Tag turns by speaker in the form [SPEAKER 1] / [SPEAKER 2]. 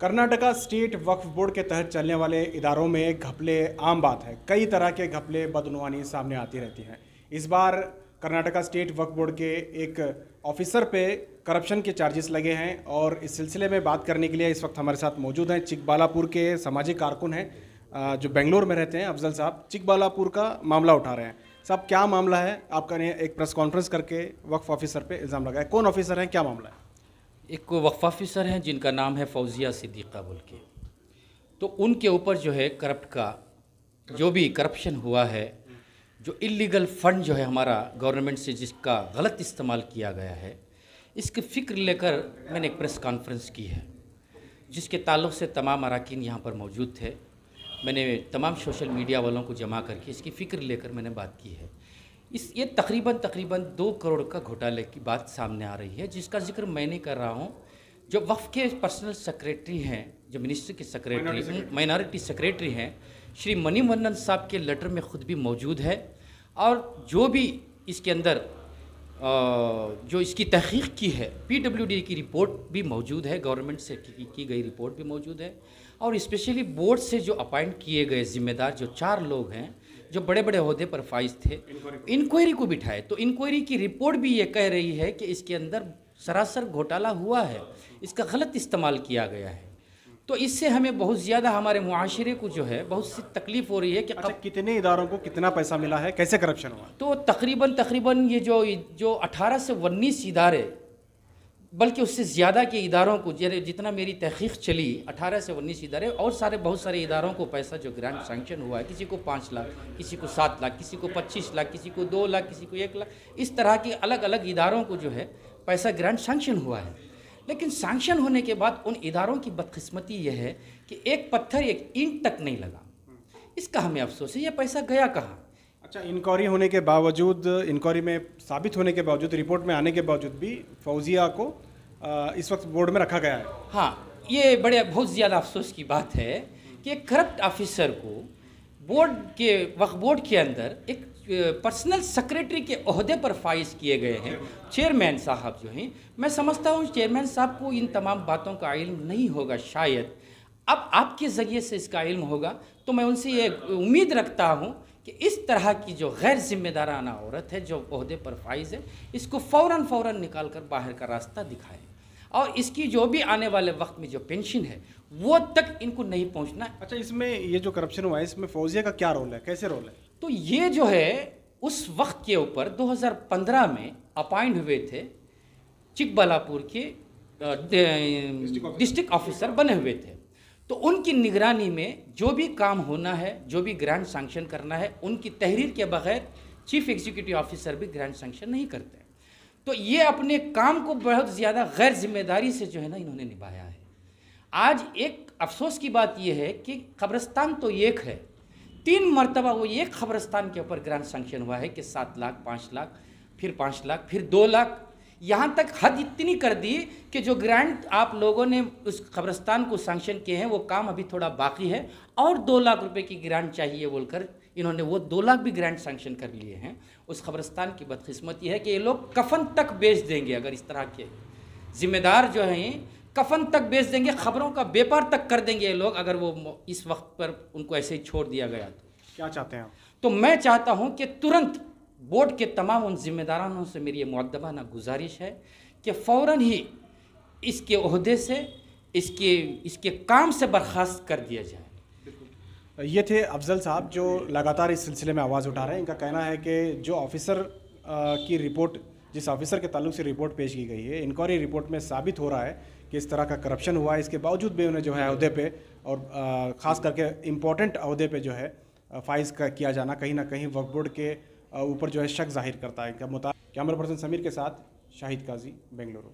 [SPEAKER 1] Karnataka state वक्फ board के तहत चलने वाले इदारों में घपले आम बात है। कई तरह के घपले बदनुमानी सामने आती रहती हैं। इस बार कर्नाटका स्टेट वक्फ बोर्ड के एक ऑफिसर पे करप्शन के चार्जेस लगे हैं और इस सिलसिले में बात करने के लिए इस वक्त हमारे साथ मौजूद हैं चिकबालापुर के सामाजिक कारकुन हैं जो बेंगलोर में रहते हैं, अफजल साहब। चिकबालापुर का मामला उठा रहे हैं। साहब, क्या मामला है? आपका ने एक प्रेस कॉन्फ्रेंस करके वक्फ ऑफिसर पे इल्ज़ाम लगाया। कौन ऑफिसर हैं, क्या मामला है?
[SPEAKER 2] एक वक्फ ऑफिसर हैं जिनका नाम है फौजिया सिद्दीक़ा बोल के। तो उनके ऊपर जो है करप्ट का जो भी करप्शन हुआ है, जो इलीगल फंड जो है हमारा गवर्नमेंट से जिसका गलत इस्तेमाल किया गया है, इसकी फ़िक्र लेकर मैंने एक प्रेस कॉन्फ्रेंस की है जिसके ताल्लुक़ से तमाम अरकान यहाँ पर मौजूद थे। मैंने तमाम सोशल मीडिया वालों को जमा करके इसकी फ़िक्र लेकर मैंने बात की है। ये तकरीबन 2 करोड़ का घोटाले की बात सामने आ रही है, जिसका जिक्र मैं नहीं कर रहा हूँ। जो वक्फ के पर्सनल सेक्रेटरी हैं, जो मिनिस्ट्री के सेक्रेटरी माइनॉरिटी सेक्रेटरी हैं, श्री मणिवन्नन साहब के लेटर में ख़ुद भी मौजूद है। और जो भी इसके अंदर जो इसकी तहक़ीक़ की है, PWD की रिपोर्ट भी मौजूद है, गवर्नमेंट से की गई रिपोर्ट भी मौजूद है। और स्पेशली बोर्ड से जो अपॉइंट किए गए ज़िम्मेदार जो 4 लोग हैं जो बड़े बड़े ओहदे पर फाइज थे, इंक्वायरी को बिठाए। तो इंक्वायरी की रिपोर्ट भी ये कह रही है कि इसके अंदर सरासर घोटाला हुआ है, इसका गलत इस्तेमाल किया गया है। तो इससे हमें बहुत ज़्यादा हमारे मुआशरे को जो है बहुत सी तकलीफ़ हो रही है कि
[SPEAKER 1] कितने इदारों को कितना पैसा मिला है, कैसे करप्शन हुआ?
[SPEAKER 2] तो तकरीबन ये जो 18 से 19 इदारे, बल्कि उससे ज़्यादा के इदारों को, जितना मेरी तहक़ीक़ चली, 18 से 19 इदारे और बहुत सारे इदारों को पैसा जो ग्रांट सैंक्शन हुआ है, किसी को 5 लाख, किसी को 7 लाख, किसी को 25 लाख, किसी को 2 लाख, किसी को 1 लाख, इस तरह के अलग अलग इदारों को जो है पैसा ग्रांट सैंक्शन हुआ है। लेकिन सैंक्शन होने के बाद उन इदारों की बदकिस्मती यह है कि एक पत्थर एक ईंट तक नहीं लगा। इसका हमें अफसोस है। यह पैसा गया कहाँ?
[SPEAKER 1] अच्छा, इंक्वायरी होने के बावजूद, इंक्वायरी में साबित होने के बावजूद, रिपोर्ट में आने के बावजूद भी फौजिया को इस वक्त बोर्ड में रखा गया है।
[SPEAKER 2] हाँ, ये बहुत ज़्यादा अफसोस की बात है कि एक करप्ट ऑफिसर को वक्फ बोर्ड के अंदर एक पर्सनल सेक्रेटरी के ओहदे पर फाइज किए गए हैं। चेयरमैन साहब जो हैं, मैं समझता हूँ चेयरमैन साहब को इन तमाम बातों का इल्म नहीं होगा शायद। अब आपके ज़रिए से इसका इल्म होगा, तो मैं उनसे ये उम्मीद रखता हूँ कि इस तरह की जो गैर जिम्मेदाराना औरत है जो ओहदे पर फाइज है, इसको फ़ौरन निकाल कर बाहर का रास्ता दिखाएं। और इसकी जो भी आने वाले वक्त में जो पेंशन है वो तक इनको नहीं पहुंचना।
[SPEAKER 1] अच्छा, इसमें ये जो करप्शन हुआ है, इसमें फौजिया का क्या रोल है, कैसे रोल है?
[SPEAKER 2] तो ये जो है उस वक्त के ऊपर 2015 में अपॉइंट हुए थे, चिकबालापुर के डिस्ट्रिक्ट ऑफिसर बने हुए थे। तो उनकी निगरानी में जो भी काम होना है, जो भी ग्रांट सैंक्शन करना है, उनकी तहरीर के बगैर चीफ एग्जीक्यूटिव ऑफिसर भी ग्रांट सैंक्शन नहीं करते। तो ये अपने काम को बहुत ज़्यादा गैर जिम्मेदारी से जो है ना इन्होंने निभाया है। आज एक अफसोस की बात यह है कि कब्रिस्तान तो एक है, 3 मरतबा वो एक कब्रिस्तान के ऊपर ग्रांट सैंक्शन हुआ है कि 7 लाख, 5 लाख, फिर 5 लाख, फिर 2 लाख। यहाँ तक हद इतनी कर दी कि जो ग्रांट आप लोगों ने उस कब्रिस्तान को सैंक्शन किए हैं वो काम अभी थोड़ा बाकी है और 2 लाख रुपए की ग्रांट चाहिए बोलकर इन्होंने वो 2 लाख भी ग्रांट सैंक्शन कर लिए हैं। उस कब्रिस्तान की बदकिस्मती है कि ये लोग कफन तक बेच देंगे। अगर इस तरह के जिम्मेदार जो हैं कफन तक बेच देंगे, खबरों का व्यापार तक कर देंगे ये लोग, अगर वो इस वक्त पर उनको ऐसे ही छोड़ दिया गया। तो
[SPEAKER 1] क्या चाहते हैं आप? तो
[SPEAKER 2] मैं चाहता हूँ कि तुरंत बोर्ड के तमाम उन जिम्मेदारानों से मेरी ये मुअद्दबाना गुजारिश है कि फ़ौरन ही इसके ओहदे से, इसके काम से बर्खास्त कर दिया जाए।
[SPEAKER 1] ये थे अफजल साहब जो लगातार इस सिलसिले में आवाज़ उठा रहे हैं। इनका कहना है कि जो ऑफिसर की रिपोर्ट, जिस ऑफिसर के ताल्लुक से रिपोर्ट पेश की गई है, इंक्वायरी रिपोर्ट में साबित हो रहा है कि इस तरह का करप्शन हुआ है। इसके बावजूद भी उन्हें जो है अहदे पे और ख़ास करके इम्पोर्टेंट अहदे पे जो है फाइज का किया जाना कहीं ना कहीं वक्फ बोर्ड के ऊपर जो है शक जाहिर करता है। कैमरा पर्सन समीर के साथ शाहिद काजी, बेंगलुरु।